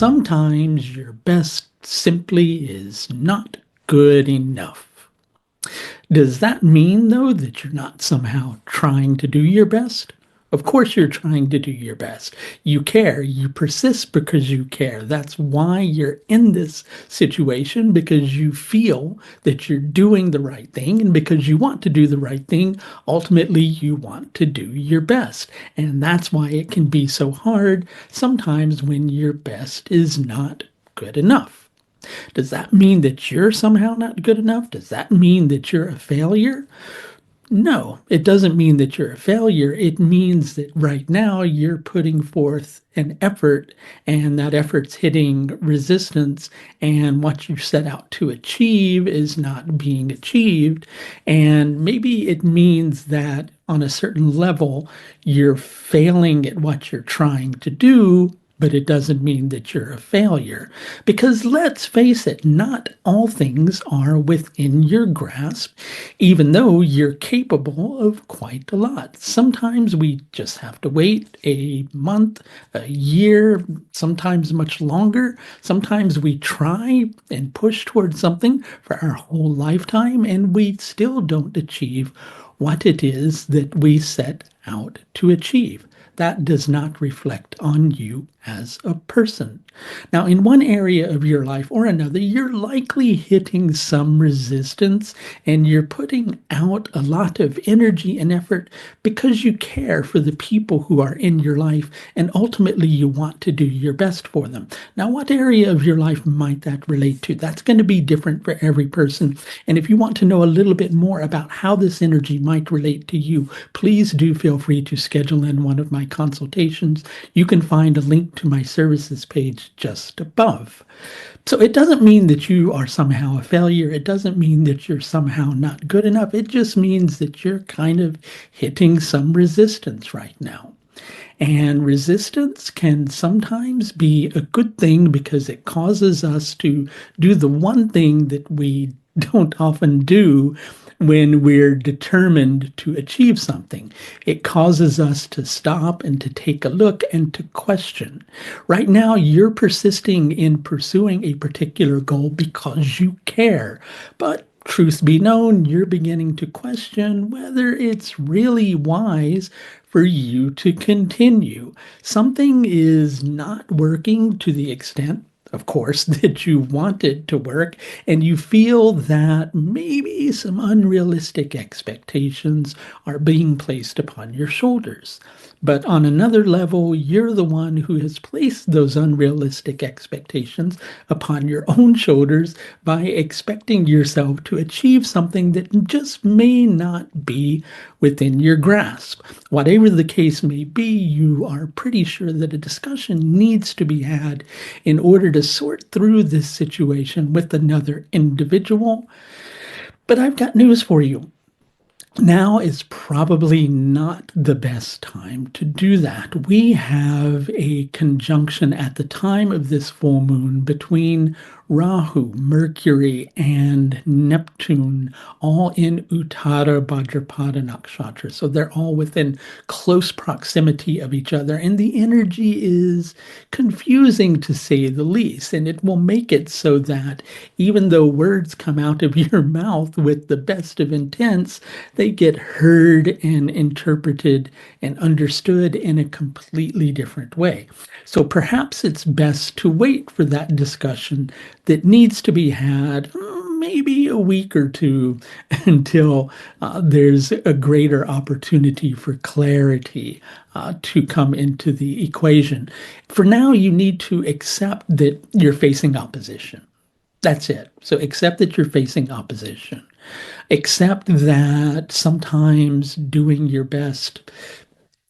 sometimes your best simply is not good enough. Does that mean, though, that you're not somehow trying to do your best? Of course, you're trying to do your best. You care. You persist because you care. That's why you're in this situation, because you feel that you're doing the right thing. And because you want to do the right thing, ultimately, you want to do your best. And that's why it can be so hard sometimes when your best is not good enough. Does that mean that you're somehow not good enough? Does that mean that you're a failure? No, it doesn't mean that you're a failure. It means that right now you're putting forth an effort, and that effort's hitting resistance, and what you set out to achieve is not being achieved. And maybe it means that on a certain level, you're failing at what you're trying to do, but it doesn't mean that you're a failure. Because let's face it, not all things are within your grasp, even though you're capable of quite a lot. Sometimes we just have to wait a month, a year, sometimes much longer. Sometimes we try and push towards something for our whole lifetime, and we still don't achieve what it is that we set out to achieve. That does not reflect on you as a person. Now, in one area of your life or another, you're likely hitting some resistance, and you're putting out a lot of energy and effort because you care for the people who are in your life, and ultimately you want to do your best for them. Now, what area of your life might that relate to? That's going to be different for every person. And if you want to know a little bit more about how this energy might relate to you, please do feel free to schedule in one of my consultations. You can find a link to my services page just above. So it doesn't mean that you are somehow a failure. It doesn't mean that you're somehow not good enough. It just means that you're kind of hitting some resistance right now. And resistance can sometimes be a good thing because it causes us to do the one thing that we don't often do when we're determined to achieve something. It causes us to stop and to take a look and to question. Right now, you're persisting in pursuing a particular goal because you care. But truth be known, you're beginning to question whether it's really wise for you to continue. Something is not working to the extent, of course, that you want it to work, and you feel that maybe some unrealistic expectations are being placed upon your shoulders. But on another level, you're the one who has placed those unrealistic expectations upon your own shoulders by expecting yourself to achieve something that just may not be within your grasp. Whatever the case may be, you are pretty sure that a discussion needs to be had in order to sort through this situation with another individual. But I've got news for you. Now is probably not the best time to do that. We have a conjunction at the time of this full moon between Rahu, Mercury, and Neptune, all in Uttara Bhadrapada Nakshatra. So they're all within close proximity of each other, and the energy is confusing to say the least. And it will make it so that even though words come out of your mouth with the best of intents, they get heard and interpreted and understood in a completely different way. So perhaps it's best to wait for that discussion that needs to be had maybe a week or two until there's a greater opportunity for clarity to come into the equation. For now, you need to accept that you're facing opposition. That's it. So accept that you're facing opposition. Accept that sometimes doing your best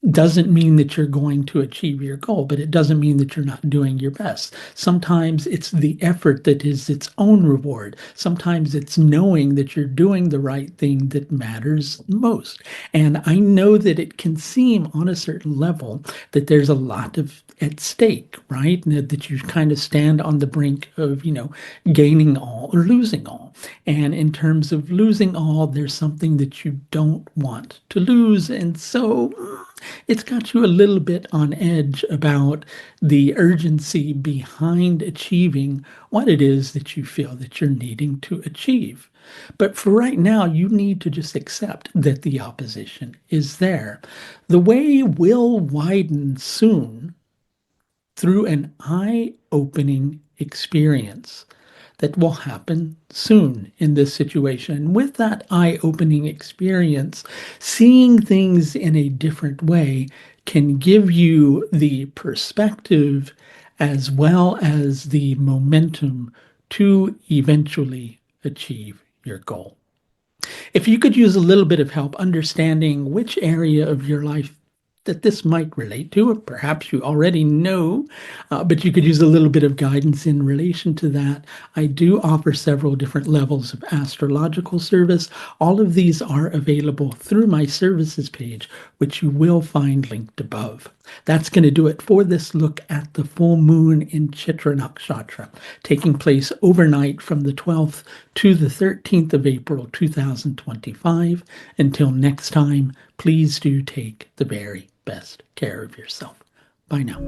doesn't mean that you're going to achieve your goal, but it doesn't mean that you're not doing your best. Sometimes it's the effort that is its own reward. Sometimes it's knowing that you're doing the right thing that matters most. And I know that it can seem on a certain level that there's a lot of at stake, right? That you kind of stand on the brink of, gaining all or losing all. And in terms of losing all, there's something that you don't want to lose. And so It's got you a little bit on edge about the urgency behind achieving what it is that you feel that you're needing to achieve. But for right now, you need to just accept that the opposition is there. The way will widen soon through an eye opening experience that will happen soon in this situation. With that eye opening experience, seeing things in a different way can give you the perspective as well as the momentum to eventually achieve your goal. If you could use a little bit of help understanding which area of your life that this might relate to, or perhaps you already know, but you could use a little bit of guidance in relation to that. I do offer several different levels of astrological service. All of these are available through my services page, which you will find linked above. That's going to do it for this look at the full moon in Chitra Nakshatra, taking place overnight from the 12th to the 13th of April 2025. Until next time, please do take the very best care of yourself. Bye now.